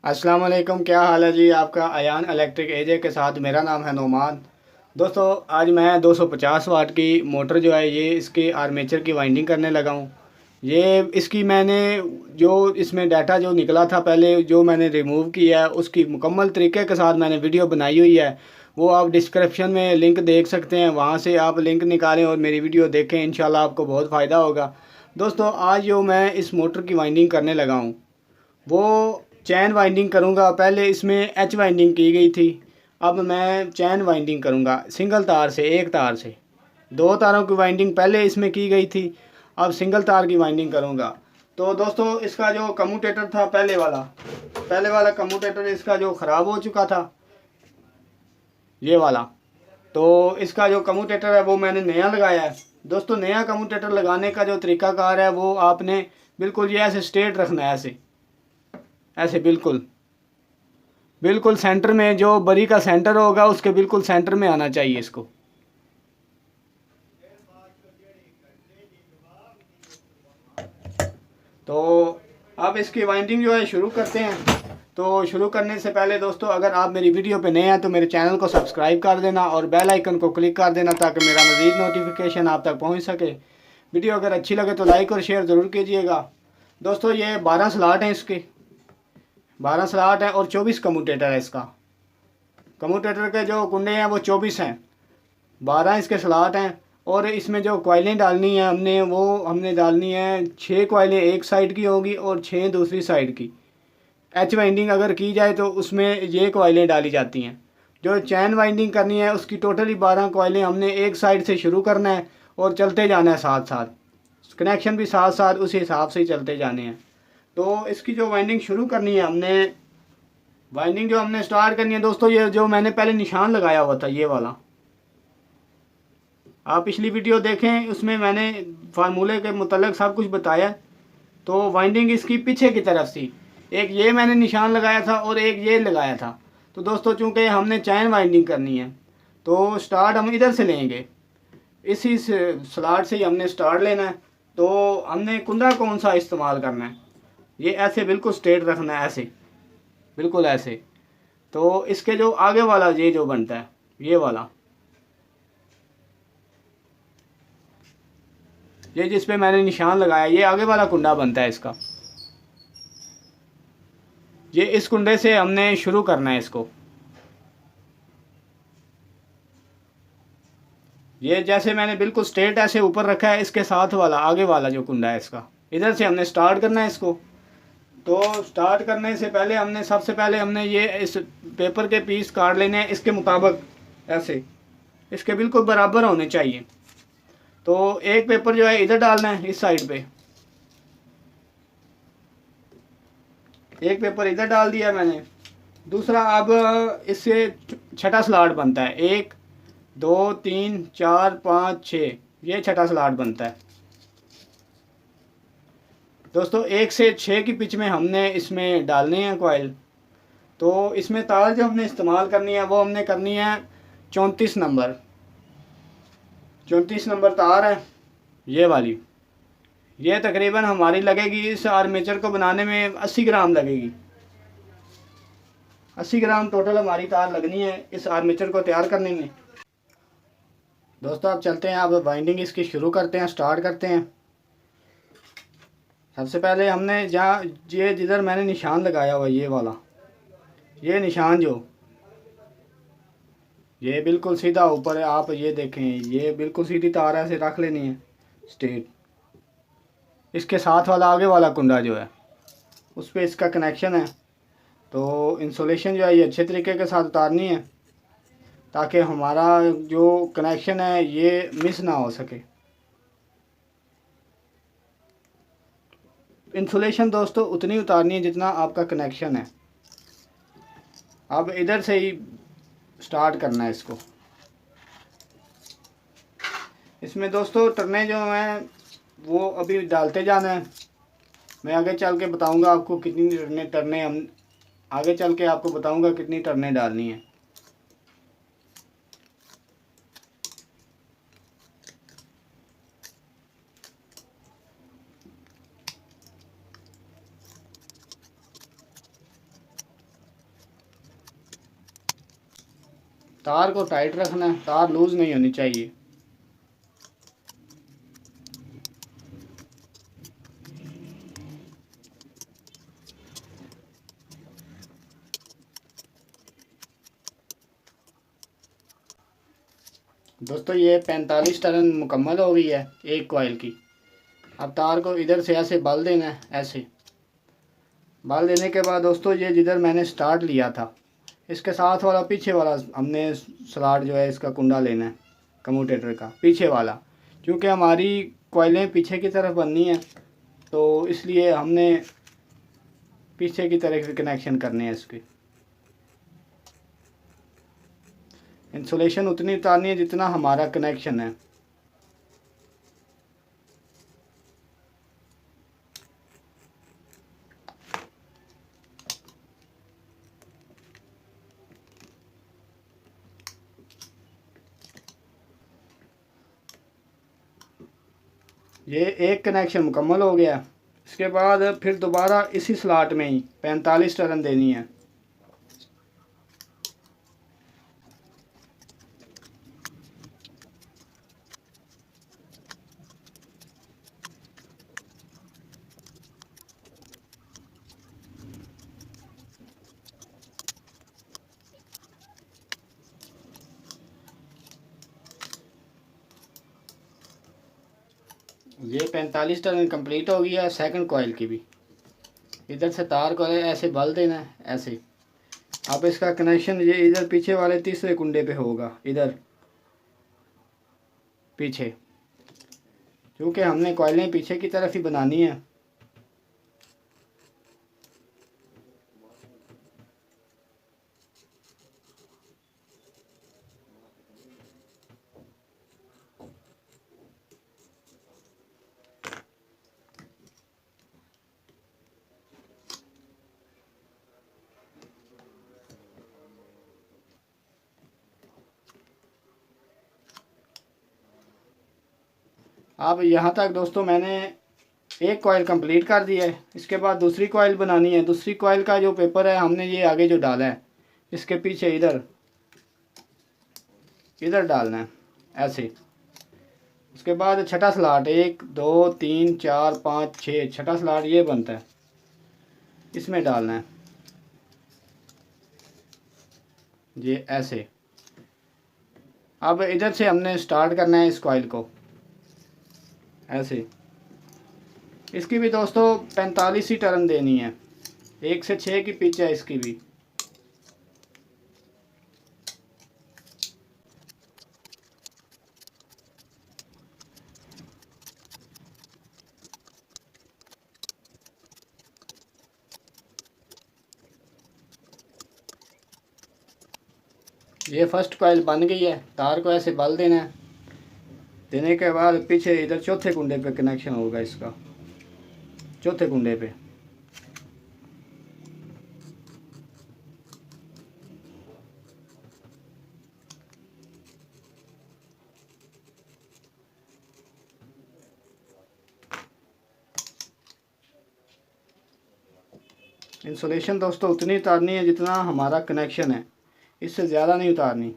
अस्सलाम वालेकुम, क्या हाल है जी आपका। अयान इलेक्ट्रिक एजे के साथ मेरा नाम है नोमान। दोस्तों आज मैं 250 वाट की मोटर जो है ये इसके आर्मेचर की वाइंडिंग करने लगा हूँ। ये इसकी मैंने जो इसमें डाटा जो निकला था पहले जो मैंने रिमूव किया है उसकी मुकम्मल तरीके के साथ मैंने वीडियो बनाई हुई है। वो आप डिस्क्रिप्शन में लिंक देख सकते हैं, वहाँ से आप लिंक निकालें और मेरी वीडियो देखें, इंशाल्लाह आपको बहुत फ़ायदा होगा। दोस्तों आज जो मैं इस मोटर की वाइंडिंग करने लगा हूँ वो चैन वाइंडिंग करूँगा। पहले इसमें एच वाइंडिंग की गई थी, अब मैं चैन वाइंडिंग करूँगा सिंगल तार से, एक तार से। दो तारों की वाइंडिंग पहले इसमें की गई थी, अब सिंगल तार की वाइंडिंग करूँगा। तो दोस्तों इसका जो कम्यूटेटर था पहले वाला कम्यूटेटर इसका जो ख़राब हो चुका था, ये वाला। तो इसका जो कम्यूटेटर है वो मैंने नया लगाया है। दोस्तों नया कम्यूटेटर लगाने का जो तरीकाकार है वो आपने बिल्कुल ये ऐसे स्ट्रेट रखना है, ऐसे ऐसे बिल्कुल बिल्कुल सेंटर में, जो बरी का सेंटर होगा उसके बिल्कुल सेंटर में आना चाहिए इसको। तो अब इसकी वाइंडिंग जो है शुरू करते हैं। तो शुरू करने से पहले दोस्तों अगर आप मेरी वीडियो पे नए हैं तो मेरे चैनल को सब्सक्राइब कर देना और बेल आइकन को क्लिक कर देना ताकि मेरा मज़ीद नोटिफिकेशन आप तक पहुंच सके। वीडियो अगर अच्छी लगे तो लाइक और शेयर ज़रूर कीजिएगा। दोस्तों ये 12 स्लॉट हैं, इसके 12 स्लॉट हैं और 24 कम्यूटेटर है इसका। कम्यूटेटर के जो कुंडे हैं वो 24 हैं, 12 इसके स्लॉट हैं। और इसमें जो कॉइलें डालनी है हमने डालनी है 6 कॉइलें एक साइड की होगी और 6 दूसरी साइड की। एच वाइंडिंग अगर की जाए तो उसमें ये कॉइलें डाली जाती हैं। जो चैन वाइंडिंग करनी है उसकी टोटली 12 कॉइलें हमने एक साइड से शुरू करना है और चलते जाना है साथ साथ, कनेक्शन भी साथ साथ उसी हिसाब से चलते जाने हैं। तो इसकी जो वाइंडिंग शुरू करनी है वाइंडिंग जो हमने स्टार्ट करनी है दोस्तों, ये जो मैंने पहले निशान लगाया हुआ था ये वाला, आप पिछली वीडियो देखें उसमें मैंने फार्मूले के मुतल्लिक़ सब कुछ बताया। तो वाइंडिंग इसकी पीछे की तरफ थी, एक ये मैंने निशान लगाया था और एक ये लगाया था। तो दोस्तों चूंकि हमने चैन वाइंडिंग करनी है तो स्टार्ट हम इधर से लेंगे, इसी स्लॉट से ही हमने स्टार्ट लेना है। तो हमने कुंडा कौन सा इस्तेमाल करना है, ये ऐसे बिल्कुल स्ट्रेट रखना है, ऐसे बिल्कुल ऐसे। तो इसके जो आगे वाला ये जो बनता है ये वाला, ये जिस पे मैंने निशान लगाया ये आगे वाला कुंडा बनता है इसका। ये इस कुंडे से हमने शुरू करना है इसको। ये जैसे मैंने बिल्कुल स्ट्रेट ऐसे ऊपर रखा है, इसके साथ वाला आगे वाला जो कुंडा है इसका, इधर से हमने स्टार्ट करना है इसको। तो स्टार्ट करने से पहले सबसे पहले हमने ये इस पेपर के पीस काट लेने हैं इसके मुताबिक, ऐसे इसके बिल्कुल बराबर होने चाहिए। तो एक पेपर जो है इधर डालना है इस साइड पे, एक पेपर इधर डाल दिया मैंने। दूसरा अब इससे छठा स्लॉट बनता है, 1 2 3 4 5 6, ये छठा स्लॉट बनता है। दोस्तों 1 से 6 की पिच में हमने इसमें डालने हैं कॉइल। तो इसमें तार जो हमने इस्तेमाल करनी है वो हमने करनी है 34 नंबर, 34 नंबर तार है ये वाली। ये तकरीबन हमारी लगेगी इस आर्मेचर को बनाने में 80 ग्राम लगेगी। 80 ग्राम टोटल हमारी तार लगनी है इस आर्मेचर को तैयार करने में। दोस्तों अब चलते हैं, अब वाइंडिंग इसकी शुरू करते हैं, स्टार्ट करते हैं। सबसे पहले हमने जहाँ ये जिधर मैंने निशान लगाया हुआ ये वाला, ये निशान जो ये बिल्कुल सीधा ऊपर है, आप ये देखें ये बिल्कुल सीधी तार ऐसे रख लेनी है स्ट्रेट। इसके साथ वाला आगे वाला कुंडा जो है उस पर इसका कनेक्शन है। तो इंसुलेशन जो है ये अच्छे तरीके के साथ उतारनी है ताकि हमारा जो कनेक्शन है ये मिस ना हो सके। इंसुलेशन दोस्तों उतनी उतारनी है जितना आपका कनेक्शन है। अब इधर से ही स्टार्ट करना है इसको। इसमें दोस्तों टर्ने जो हैं वो अभी डालते जाना है, मैं आगे चल के बताऊंगा आपको कितनी टर्ने हम आगे चल के आपको बताऊंगा कितनी टर्ने डालनी है। तार को टाइट रखना है, तार लूज़ नहीं होनी चाहिए। दोस्तों ये 45 टर्न मुकम्मल हो गई है एक कॉइल की। अब तार को इधर से ऐसे बल देना है, ऐसे बल देने के बाद दोस्तों ये जिधर मैंने स्टार्ट लिया था इसके साथ वाला पीछे वाला हमने स्लॉट जो है इसका कुंडा लेना है कम्यूटेटर का, पीछे वाला, क्योंकि हमारी कॉइलें पीछे की तरफ बननी है तो इसलिए हमने पीछे की तरफ कनेक्शन करने हैं इसके। इंसुलेशन उतनी उतारनी है जितना हमारा कनेक्शन है। ये एक कनेक्शन मुकम्मल हो गया। इसके बाद फिर दोबारा इसी स्लॉट में ही 45 टर्न देनी है। ये 45 टर्न कंप्लीट हो गया सेकंड कॉइल की भी। इधर से तार को ऐसे बल देना है, ऐसे। अब इसका कनेक्शन ये इधर पीछे वाले तीसरे कुंडे पे होगा, इधर पीछे, क्योंकि हमने कॉइलें पीछे की तरफ ही बनानी है। अब यहाँ तक दोस्तों मैंने एक कॉइल कंप्लीट कर दिया है। इसके बाद दूसरी कॉइल बनानी है। दूसरी कॉइल का जो पेपर है हमने ये आगे जो डाला है इसके पीछे इधर इधर डालना है, ऐसे। उसके बाद छठा स्लॉट 1 2 3 4 5 6 छठा स्लॉट ये बनता है, इसमें डालना है ये ऐसे। अब इधर से हमने स्टार्ट करना है इस कॉइल को, ऐसे। इसकी भी दोस्तों 45 ही टर्न देनी है, 1 से 6 की पिच है इसकी भी। ये फर्स्ट कॉइल बन गई है। तार को ऐसे बल देना है, देने के बाद पीछे इधर चौथे कुंडे पे कनेक्शन होगा इसका, चौथे कुंडे पे। इंसुलेशन दोस्तों उतनी उतारनी है जितना हमारा कनेक्शन है, इससे ज़्यादा नहीं उतारनी,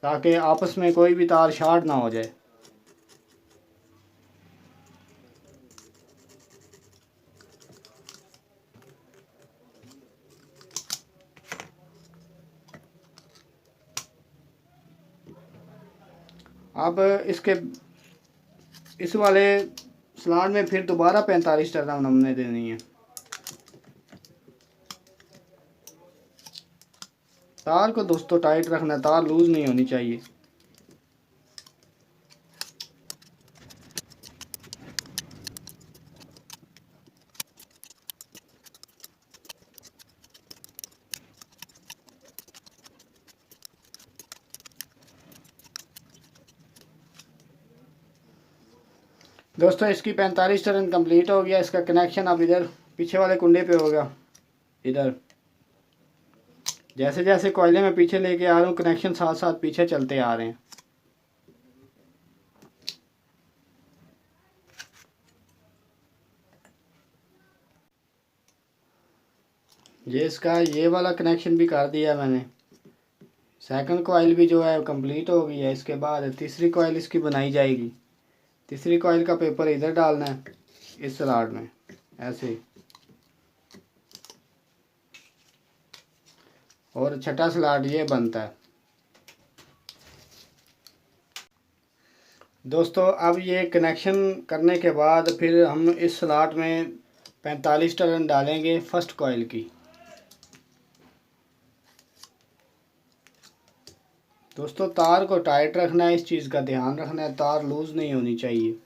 ताकि आपस में कोई भी तार शॉर्ट ना हो जाए। अब इसके इस वाले स्लॉट में फिर दोबारा 45 टर्न हमने देनी है। तार को दोस्तों टाइट रखना, तार लूज़ नहीं होनी चाहिए। दोस्तों इसकी 45 टर्न कंप्लीट हो गया। इसका कनेक्शन अब इधर पीछे वाले कुंडे पे होगा, इधर। जैसे जैसे कोयले में पीछे लेके आ रहा हूँ कनेक्शन साथ साथ पीछे चलते आ रहे हैं। ये इसका ये वाला कनेक्शन भी कर दिया मैंने सेकंड कॉइल भी जो है कंप्लीट हो गई है। इसके बाद तीसरी कॉइल इसकी बनाई जाएगी। तीसरी कॉइल का पेपर इधर डालना है इस स्लॉट में ऐसे, और छठा स्लॉट ये बनता है। दोस्तों अब ये कनेक्शन करने के बाद फिर हम इस स्लॉट में 45 टर्न डालेंगे फर्स्ट कॉइल की। दोस्तों तार को टाइट रखना है, इस चीज़ का ध्यान रखना है, तार लूज़ नहीं होनी चाहिए।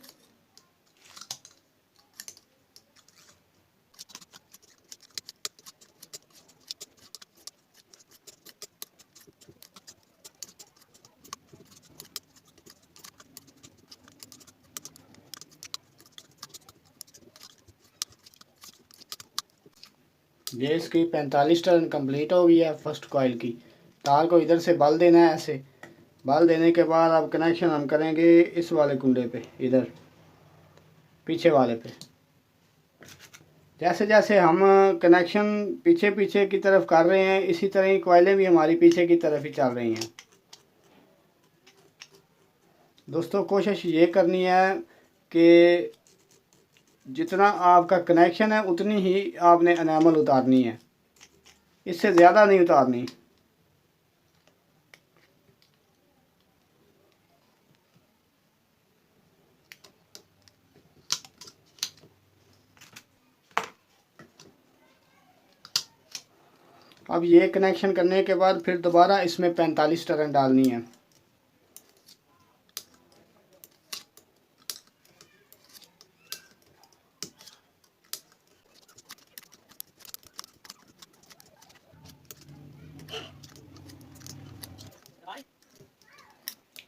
ये इसकी 45 टर्न कंप्लीट हो गई है फर्स्ट कॉइल की। तार को इधर से बल देना है ऐसे। बल देने के बाद अब कनेक्शन हम करेंगे इस वाले कुंडे पे, इधर पीछे वाले पे। जैसे जैसे हम कनेक्शन पीछे पीछे की तरफ कर रहे हैं, इसी तरह ही कॉइलें भी हमारी पीछे की तरफ ही चल रही हैं। दोस्तों कोशिश ये करनी है कि जितना आपका कनेक्शन है उतनी ही आपने एनामल उतारनी है, इससे ज़्यादा नहीं उतारनी। अब ये कनेक्शन करने के बाद फिर दोबारा इसमें 45 टर्न डालनी है।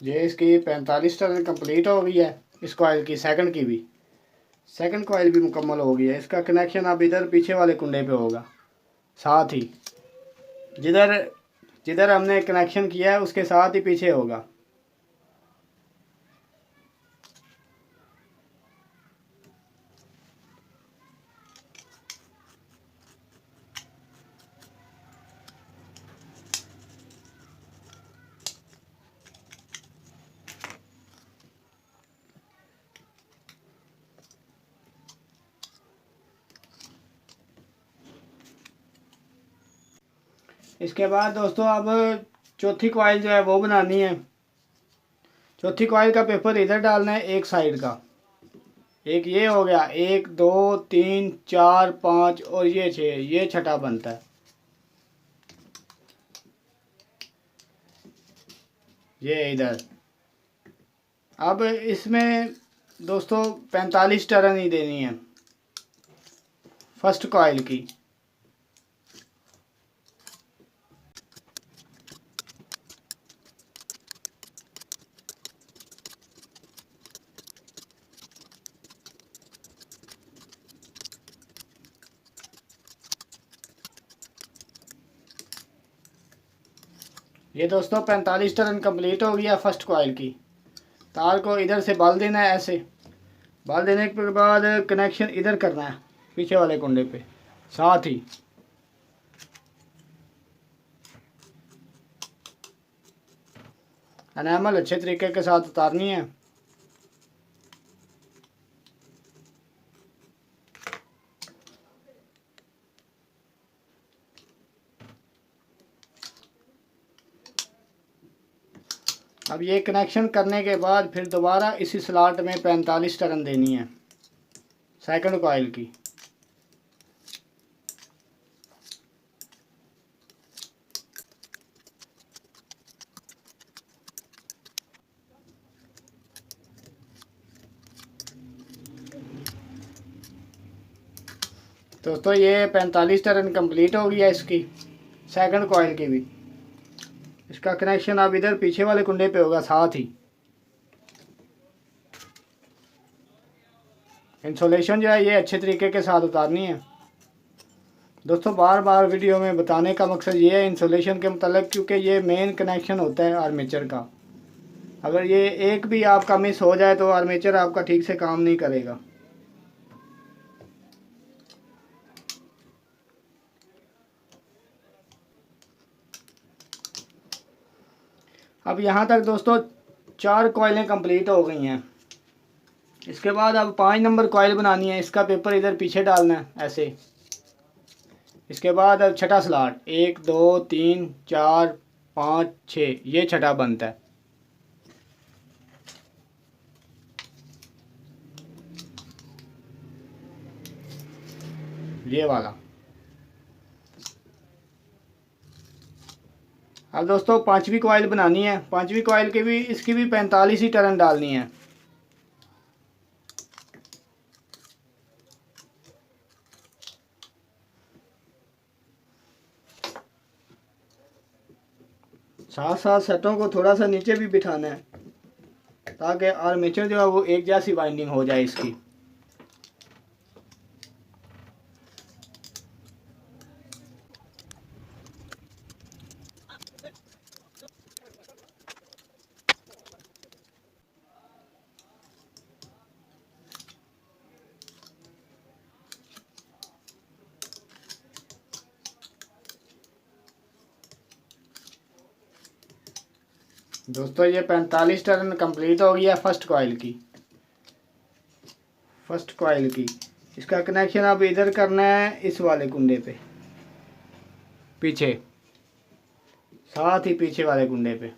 ये इसकी 45 टर्न कंप्लीट हो गई है। इस कॉइल की सेकंड की भी, सेकंड कॉइल भी मुकम्मल हो गई है। इसका कनेक्शन अब इधर पीछे वाले कुंडे पे होगा, साथ ही जिधर जिधर हमने कनेक्शन किया है उसके साथ ही पीछे होगा। इसके बाद दोस्तों अब चौथी कॉइल जो है वो बनानी है। चौथी कॉइल का पेपर इधर डालना है एक साइड का। एक ये हो गया, 1 2 3 4 5 और ये 6, ये छठा बनता है। ये इधर अब इसमें दोस्तों 45 टर्न ही देनी है फर्स्ट कॉइल की। ये दोस्तों 45 टर्न कंप्लीट हो गया फर्स्ट कॉइल की। तार को इधर से बल देना है ऐसे। बल देने के बाद कनेक्शन इधर करना है पीछे वाले कुंडे पे, साथ ही एनामल अच्छे तरीके के साथ उतारनी है। अब ये कनेक्शन करने के बाद फिर दोबारा इसी स्लॉट में 45 टर्न देनी है सेकंड कॉइल की। दोस्तों ये 45 टर्न कंप्लीट हो गया इसकी सेकंड कॉइल की भी। इसका कनेक्शन अब इधर पीछे वाले कुंडे पे होगा, साथ ही इंसुलेशन जो है ये अच्छे तरीके के साथ उतारनी है। दोस्तों बार बार वीडियो में बताने का मकसद ये है इंसुलेशन के मतलब, क्योंकि ये मेन कनेक्शन होता है आर्मेचर का। अगर ये एक भी आपका मिस हो जाए तो आर्मेचर आपका ठीक से काम नहीं करेगा। अब यहाँ तक दोस्तों 4 कॉइलें कंप्लीट हो गई हैं। इसके बाद अब 5 नंबर कॉइल बनानी है। इसका पेपर इधर पीछे डालना है ऐसे। इसके बाद अब छठा स्लॉट 1 2 3 4 5 6 ये छठा बनता है। ये वाला। अब दोस्तों 5वीं कॉइल बनानी है। 5वीं कॉइल की भी इसकी भी 45 ही टर्न डालनी है। साथ साथ सेटों को थोड़ा सा नीचे भी बिठाना है ताकि आर्मेचर जो है वो एक जैसी वाइंडिंग हो जाए इसकी। दोस्तों ये 45 टर्न कंप्लीट हो गया फर्स्ट कॉइल की। इसका कनेक्शन अब इधर करना है इस वाले कुंडे पे, पीछे, साथ ही पीछे वाले कुंडे पे।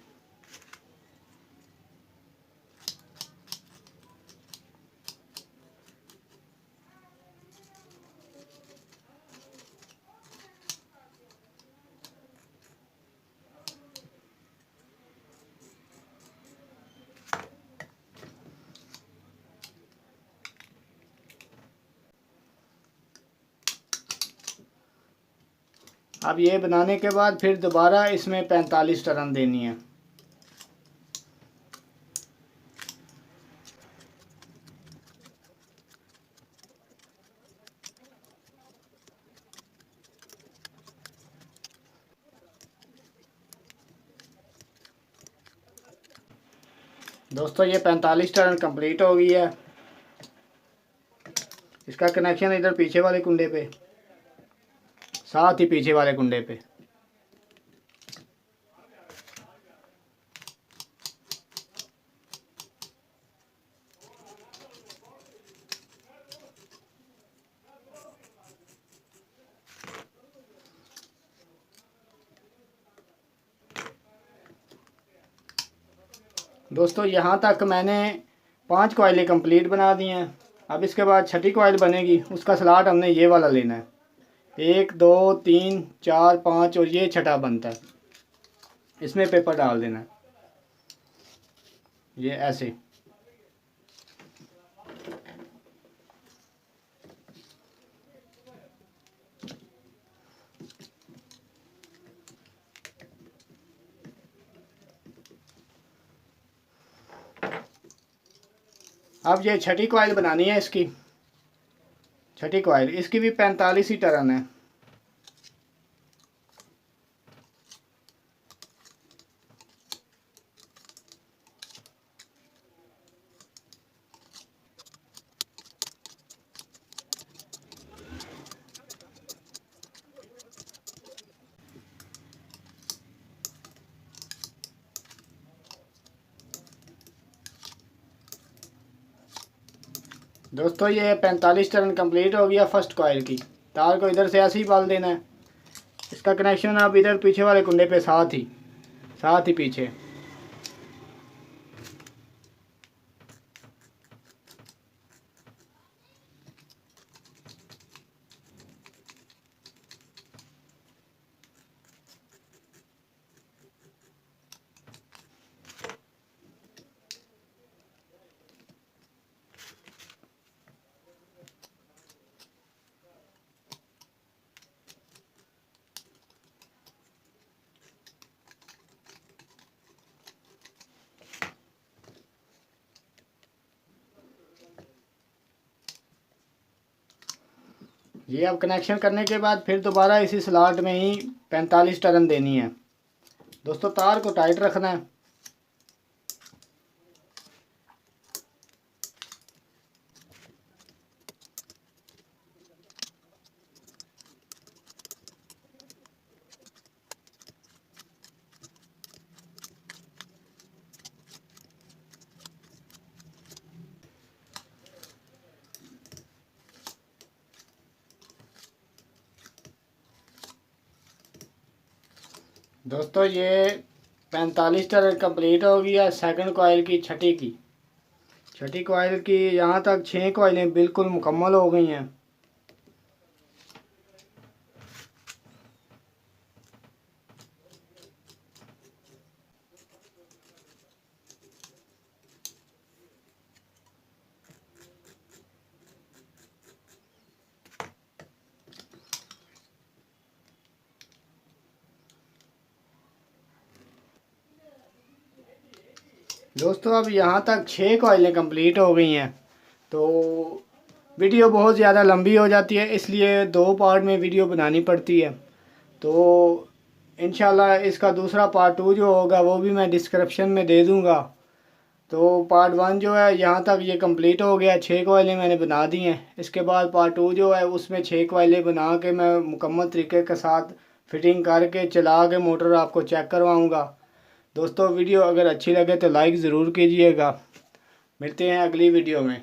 अब ये बनाने के बाद फिर दोबारा इसमें 45 टर्न देनी है। दोस्तों ये 45 टर्न कंप्लीट हो गई है। इसका कनेक्शन इधर पीछे वाले कुंडे पे, साथ ही पीछे वाले कुंडे पे। दोस्तों यहाँ तक मैंने 5 कॉइलें कंप्लीट बना दी हैं। अब इसके बाद छठी कॉइल बनेगी, उसका स्लॉट हमने ये वाला लेना है। 1 2 3 4 5 और ये छठा बनता है। इसमें पेपर डाल देना है ये ऐसे। अब ये छठी कॉइल बनानी है इसकी। छठी कॉइल इसकी भी 45 ही टर्न है। दोस्तों ये 45 टर्न कंप्लीट हो गया फर्स्ट कॉइल की। तार को इधर से ऐसे ही बाल देना है। इसका कनेक्शन अब इधर पीछे वाले कुंडे पे, साथ ही पीछे। ये अब कनेक्शन करने के बाद फिर दोबारा इसी स्लॉट में ही 45 टर्न देनी है। दोस्तों तार को टाइट रखना है। दोस्तों ये 45 टर्न कंप्लीट हो गया सेकंड कॉइल की छठी कॉइल की। यहाँ तक 6 कॉइलें बिल्कुल मुकम्मल हो गई हैं। दोस्तों अब यहाँ तक 6 कॉइलें कंप्लीट हो गई हैं। तो वीडियो बहुत ज़्यादा लंबी हो जाती है, इसलिए 2 पार्ट में वीडियो बनानी पड़ती है। तो इंशाल्लाह इसका दूसरा पार्ट 2 जो होगा वो भी मैं डिस्क्रिप्शन में दे दूँगा। तो पार्ट 1 जो है यहाँ तक ये कंप्लीट हो गया, 6 कॉइलें मैंने बना दी हैं। इसके बाद पार्ट 2 जो है उसमें 6 कॉइलें बना के मैं मुकम्मल तरीके के साथ फिटिंग करके चला के मोटर आपको चेक करवाऊँगा। दोस्तों वीडियो अगर अच्छी लगे तो लाइक ज़रूर कीजिएगा। मिलते हैं अगली वीडियो में।